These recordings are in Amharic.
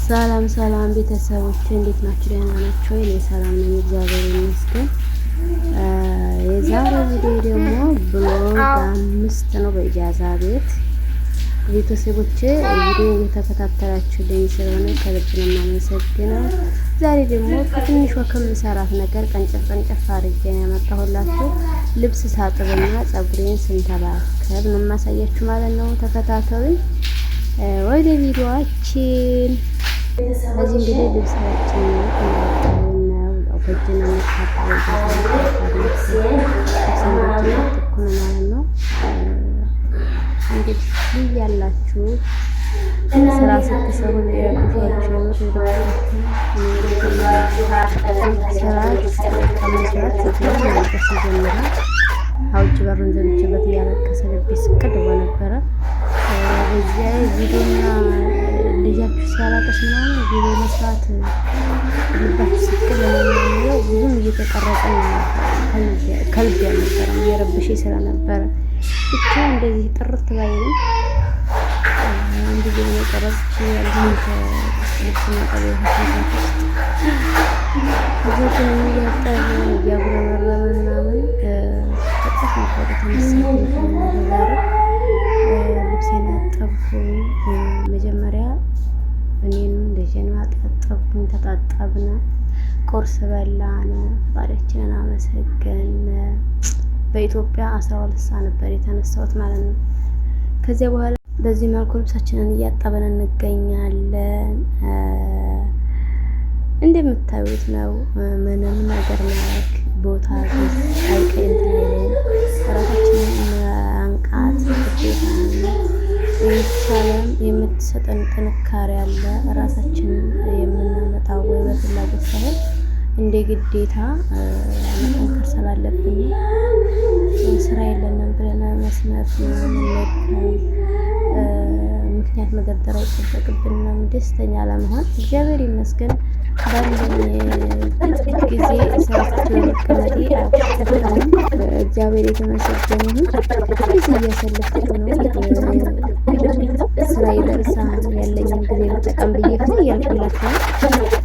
ሰላም ሰላም ቤተሰቦች እንዴት ናችሁ? ደህና ናችሁ ወይ? እኔ ሰላም ነኝ፣ እግዚአብሔር ይመስገን። የዛሬው ቪዲዮ ደግሞ ብሎግ 5 ነው በኢጃዛ ቤት። ቤተሰቦች ቪዲዮ እየተከታተላችሁልኝ ስለሆነ ከልብ ነው የማመሰግነው። ዛሬ ደግሞ ከትንሿ ከምሰራት ነገር ቀንጨፍ አድርጌ ነው ያመጣሁላችሁ። ልብስ ሳጥብና ፀጉሬን ስንከባከብ ነው የማሳያችሁ ማለት ነው። ተከታተሉኝ። ወደ ቪዲዮአችን እዚህ እንግዲህ ልብሳችን ነው በእጅና ማለት ነው። እንግዲህ ያላችሁ ስራ ስትሰሩ ያላችሁ ስራ ከመስራት ጀምራ አውጭ በሩን ዘግቼበት እያለቀሰ ልቤ ስቅድ ነበረ። በዚያ ቪዲዮና ልጃችሁ ሲያላቀስ ምናምን ቪዲዮ መስራት ልባችሁ ስቅድ ነው። ብዙም እየተቀረጸ ከልብ ያልነበረ እየረብሽ ስለነበረ ብቻ እንደዚህ ጥርት ባይልም አንድ ጊዜ መቀረጽ ያለኝ ከልብስ ማጠቢያ ልጆችን እያጠበ እያጉረመረመ ምናምን በጣም ነበር ተመሳሳይ ዛሬ ልብሴን አጠብኩኝ። መጀመሪያ እኔንም ልጄን አጠብኩኝ፣ ተጣጣብን፣ ቁርስ በላን፣ ፈጣሪያችንን አመሰገን። በኢትዮጵያ 12 ሰዓት ነበር የተነሳሁት ማለት ነው። ከዚያ በኋላ በዚህ መልኩ ልብሳችንን እያጠብን እንገኛለን። እንደምታዩት ነው። ምንም ነገር ማድረግ ቦታ አይቀይም። ራሳችንን ማንቃት ግዴታ ነው። የተሻለም የምትሰጠን ጥንካሬ አለ። ራሳችንን የምናመጣው ወይ በፍላጎት ሳይሆን እንደ ግዴታ መጠንከር ስላለብን ስራ የለንም ብለን መስነት ምክንያት መደርደር አይጠበቅብንም። ደስተኛ ለመሆን እግዚአብሔር ይመስገን ባለኝ ጊዜ ሰርቼ መቀመጤ እግዚአብሔር የተመሰገነ ይሁን። ጊዜ እያሳለፍኩ ነው። ስራ ይደርሳ ያለኝን ጊዜ ልጠቀም ብዬ እያልኩላችሁ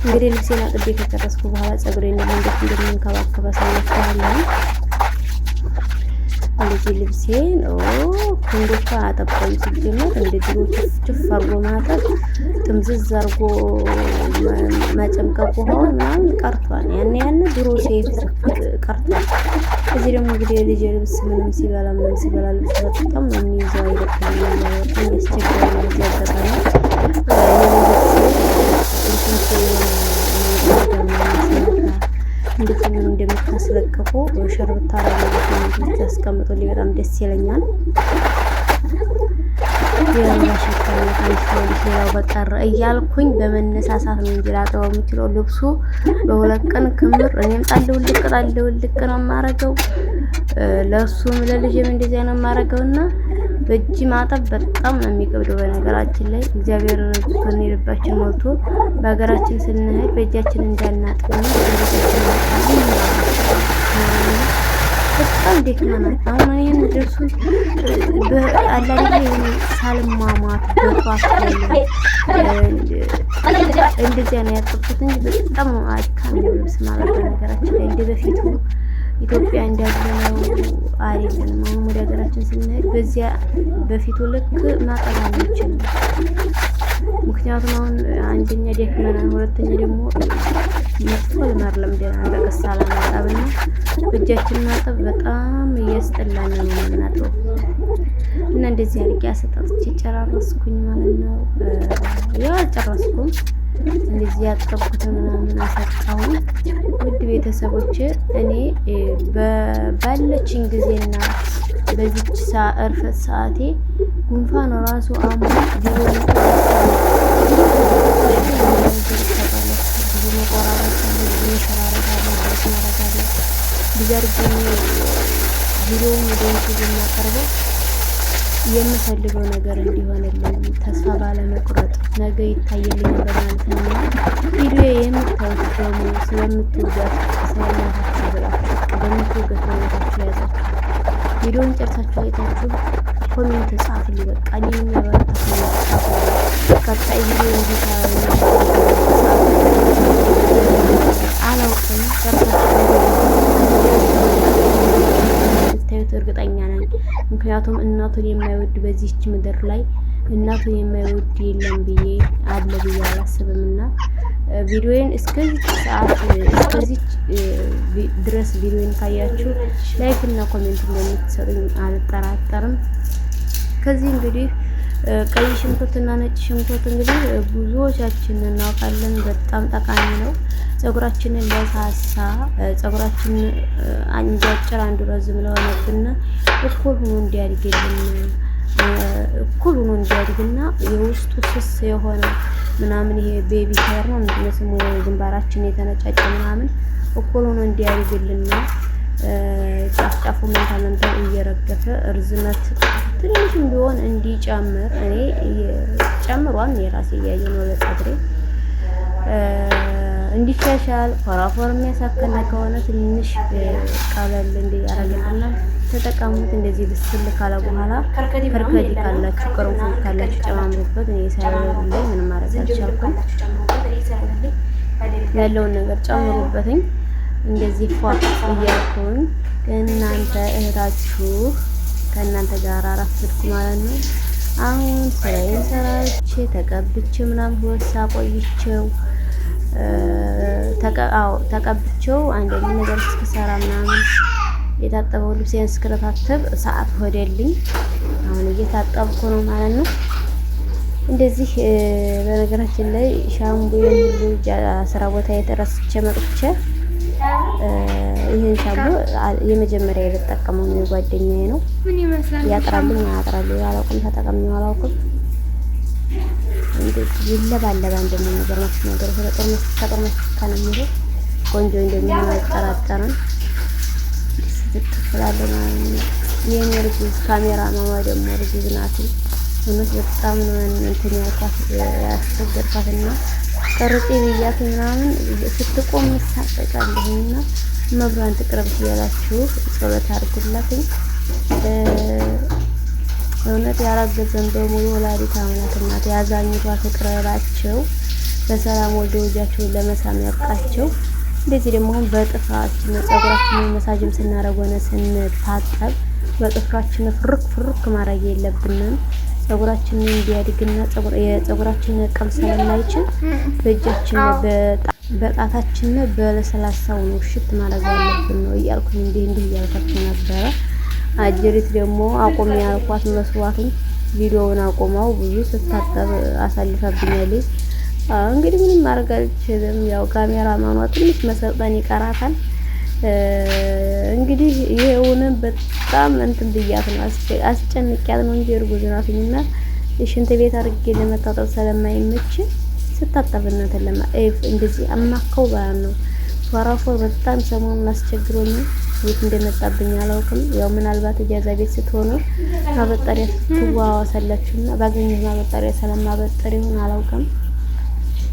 እንግዲህ ልብሴን አጥቤ ከጨረስኩ በኋላ ፀጉሬን እንዴት እንደምንከባከብ አሳያችኋለሁ። እንደዚህ ልብሴን ክንዶፋ አጠባኝ። ሲጀመር እንደ ድሮ ጭፍ አርጎ ማጠብ ጥምዝዝ አርጎ ማጨምቀቅ ውሃውን ምናምን ቀርቷል። ያን ድሮ ሴት ቀርቷል። እዚህ ደግሞ እንግዲህ የልጅ ልብስ ምንም ሲበላ ልብስ በጣም ነው የሚይዘው። አይደለም ያስቸግራል። እንደዚህ አጋጣሚ እንዴት እንደምታስለቅቁ ሸርብታ አረጋግጥ ያስቀምጡልኝ። በጣም ደስ ይለኛል። ሌላው በቀር እያልኩኝ በመነሳሳት ነው እንጂ ላጠበው የምችለው ልብሱ በሁለት ቀን ክምር እኔም ጣልው ልቅ ነው የማረገው። ለሱም ለልጅም እንደዚያ ነው የማረገውና በእጅ ማጠብ በጣም ነው የሚከብደው። በነገራችን ላይ እግዚአብሔር ልባችን ሞልቶ በሀገራችን ስንሄድ በእጃችን እንዳናጥብ ነው። በጣም ደክመናል። አሁን እኔን ደርሱ አላሪያ ሳልማማት በጧት እንደዚያ ነው ያጠብኩት እንጂ በጣም አድካሚ ነው ልብስ ማለት በነገራችን ላይ እንደ በፊቱ ኢትዮጵያ እንዳለነው አይደለም። አሁን ወደ ሀገራችን ስንሄድ በዚያ በፊቱ ልክ ማጠብ አንችልም። ምክንያቱም አሁን አንደኛ ደክመናል፣ ሁለተኛ ደግሞ መጥፎ ልማር ለምደናል። በቀሳላ ማጠብና በእጃችን ማጠብ በጣም እያስጠላን ነው የምናጠው እና እንደዚህ አድርጌ አሰጣጥቼ ጨራረስኩኝ ማለት ነው። ያው አልጨረስኩም። እንደዚህ ያጠብኩት ምናምን አሰጣሁኝ። ውድ ቤተሰቦች እኔ ባለችኝ ጊዜና በዚች እርፈት ሰዓቴ ጉንፋን ራሱ አሞ የምፈልገው ነገር እንዲሆንልኝ ተስፋ ባለመቁረጥ ነገ ይታየልኝ በማለት ነው። ቪዲዮ የምታዩት ደግሞ ስለምትወዷት ስለማታችሁ ብላችሁ በምትወዱት ነገራችሁ ያዛችሁ ቪዲዮውን ጨርሳችሁ አይታችሁ ኮሜንት ጻፉልኝ። በቃ እኔ የሚያበረታኝ ቀጣይ ቪዲዮ እንዲታ ምክንያቱም እናቱን የማይወድ በዚህች ምድር ላይ እናቱን የማይወድ የለም ብዬ አለ ብዬ አላስብምና ቪዲዮዬን እስከዚህ ሰዓት እስከዚህ ድረስ ቪዲዮዬን ካያችሁ ላይክ እና ኮሜንት እንደምትሰጡኝ አልጠራጠርም። ከዚህ እንግዲህ ቀይ ሽንኩርት እና ነጭ ሽንኩርት እንግዲህ ብዙዎቻችን እናውቃለን፣ በጣም ጠቃሚ ነው። ፀጉራችንን ለሳሳ ፀጉራችን አንዱ አጭር አንዱ ረዝም ለሆነብን እኩል ሆኖ እንዲያድግና የውስጡ ስስ የሆነ ምናምን ይሄ ቤቢ ሄር ነው ምንድነው ስሙ ግንባራችን የተነጫጨ ምናምን እኩል ሆኖ እንዲያድግልና ጫፍጫፉ መንታ እየረገፈ እርዝመት ትንሽም ቢሆን እንዲጨምር እኔ ጨምሯን የራሴ እያየ ነው ለፀጉሬ እንዲሻሻል ፎራፎር የሚያሳከነ ከሆነ ትንሽ ቀለል እንዲያረግልና ተጠቀሙት። እንደዚህ ብስል ካለ በኋላ ከርከዲ ካላችሁ ቅርንፉድ ካላችሁ ጨማምሩበት። እኔ ሳይሆንልኝ ምንም ማድረግ አልቻልኩም። ያለውን ነገር ጨምሩበትኝ። እንደዚህ ፏ እያልኩኝ እናንተ እህታችሁ ከእናንተ ጋር አረፍድኩ ማለት ነው። አሁን ስራዬን ሰራቼ ተቀብቼ ምናምን ወሳ ቆይቼው ተቀብቼው አንደኛ ነገር እስክሰራ ምናምን የታጠበው ልብሴን እስክረታተብ ሰዓት ሆደልኝ። አሁን እየታጠብኩ ነው ማለት ነው። እንደዚህ በነገራችን ላይ ሻምፑን ሁሉ ስራ ቦታ የተረስቼ መጥቼ ይሄን ሻምፑ የመጀመሪያ የተጠቀመው ነው ጓደኛዬ ነው። ምን ይመስላል? ያጥራልኝ አላውቅም፣ ተጠቅሜው አላውቅም። እንደዚህ ይለባለባ እንደምን ነገር ስለጦር መስካ ነው የሚለው ቆንጆ እንደሚሆን አይጠራጠርም። ስትጥፍላለና የኔ ርግዝ ካሜራ ማማ ደግሞ ርግዝ ናት። እውነት በጣም ነው እንትን ያስቸገርኳትና ቀርጬ ብያት ምናምን ስትቆም ሳቀቃለሁና መብራን ትቅረብሽ እያላችሁ ጸሎት አድርጉላትኝ። እውነት ያረገዘን በሙሉ ወላዲተ አምላክ እናት ያዛኝቷ ትቅረባቸው፣ በሰላም ወልዶ ልጃቸውን ለመሳም ያብቃቸው። እንደዚህ ደግሞ አሁን በጥፍራችን ፀጉራችንን መሳጅም ስናደርግ ሆነ ስንታጠብ በጥፍራችን ፍርክ ማድረግ የለብንም። ፀጉራችንን እንዲያድግና የፀጉራችን ነቀል ስለማይችል በእጃችን በጣታችን በለሰላሳው ነው ሽት ማድረግ ያለብን ነው እያልኩኝ እንዲህ እያልኳችሁ ነበረ። አጀሪት ደግሞ አቆም ያልኳት መስዋዕቱን ቪዲዮውን አቆማው ብዙ ስታጠብ አሳልፈብኛለች። እንግዲህ ምንም ማድረግ አልችልም። ያው ካሜራ ማኗ ትንሽ መሰልጠን ይቀራታል። እንግዲህ ይሄውንም በጣም እንትን ብያት ነው አስጨንቂያት ነው እንጂ እርጉዝ ናትኝና ሽንት ቤት አድርጌ ለመታጠብ ስለማይመች ስታጠብነት እንደዚህ አማካው ባያን ነው። ፎራፎር በጣም ሰሞኑን አስቸግሮኝ ቤት እንደመጣብኝ አላውቅም። ያው ምናልባት እጃዛ ቤት ስትሆኑ ማበጠሪያ ትዋዋሳላችሁና ባገኘሁ ማበጠሪያ ስለማበጠር ይሁን አላውቅም።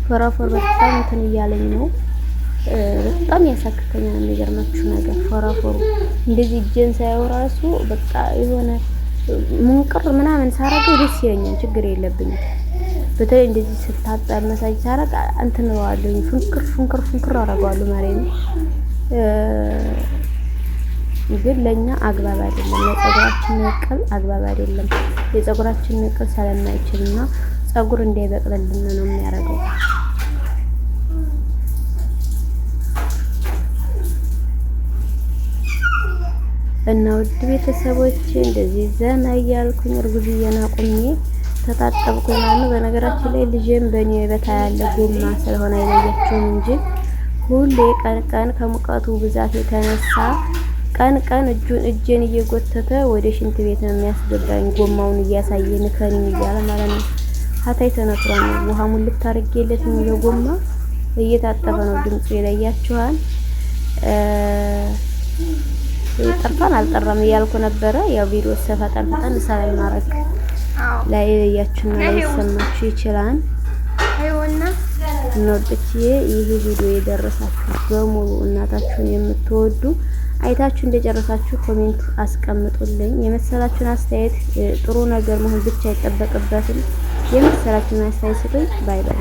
ፎራፎር በጣም እንትን እያለኝ ነው። በጣም ያሳክከኛል። የሚገርማችሁ ነገር ፎራፎሩ እንደዚህ እጄን ሳይው ራሱ በቃ የሆነ ሙንቅር ምናምን ሳረገው ደስ ይለኛል። ችግር የለብኝም። በተለይ እንደዚህ ስታጠብ መሳጅ ሳረግ እንትን እለዋለሁ። ፍንክር አረጋለሁ ማለት ነው። ግን ለኛ አግባብ አይደለም። ለፀጉራችን ነቀል አግባብ አይደለም። የፀጉራችን ነቀል ስለማይችልና ፀጉር እንዳይበቅልልን ነው የሚያደርገው። እና ውድ ቤተሰቦች እንደዚህ ዘና እያልኩኝ እርጉዝዬን አቁሜ ተጣጣብኩኝ ማለት ነው። በነገራችን ላይ ልጄም በእኔ በታ ያለ ጎማ ስለሆነ አይለያችሁም እንጂ ሁሌ ቀን ከሙቀቱ ብዛት የተነሳ ቀን እጄን እየጎተተ ወደ ሽንት ቤት ነው የሚያስገባኝ። ጎማውን እያሳየ ንከሪኝ እያለ ማለት ነው። ሀታይ ተነጥሯል። ውሃ ሙልት አድርጌለት ነው ጎማ እየታጠበ ነው። ድምፁ ይለያችኋል። ጠርቷን አልጠራም እያልኩ ነበረ። ያው ቪዲዮ ፈጠን ስለማረግ ላይ ለያችሁና ላይ ሰማችሁ ይችላል። አይወና ኖርጥቼ ይሄ ቪዲዮ የደረሳችሁ በሙሉ እናታችሁን የምትወዱ አይታችሁ እንደጨረሳችሁ ኮሜንት አስቀምጡልኝ። የመሰላችሁን አስተያየት ጥሩ ነገር መሆን ብቻ አይጠበቅበትም። የመሰላችሁን አስተያየት ስጡኝ። ባይ ባይ።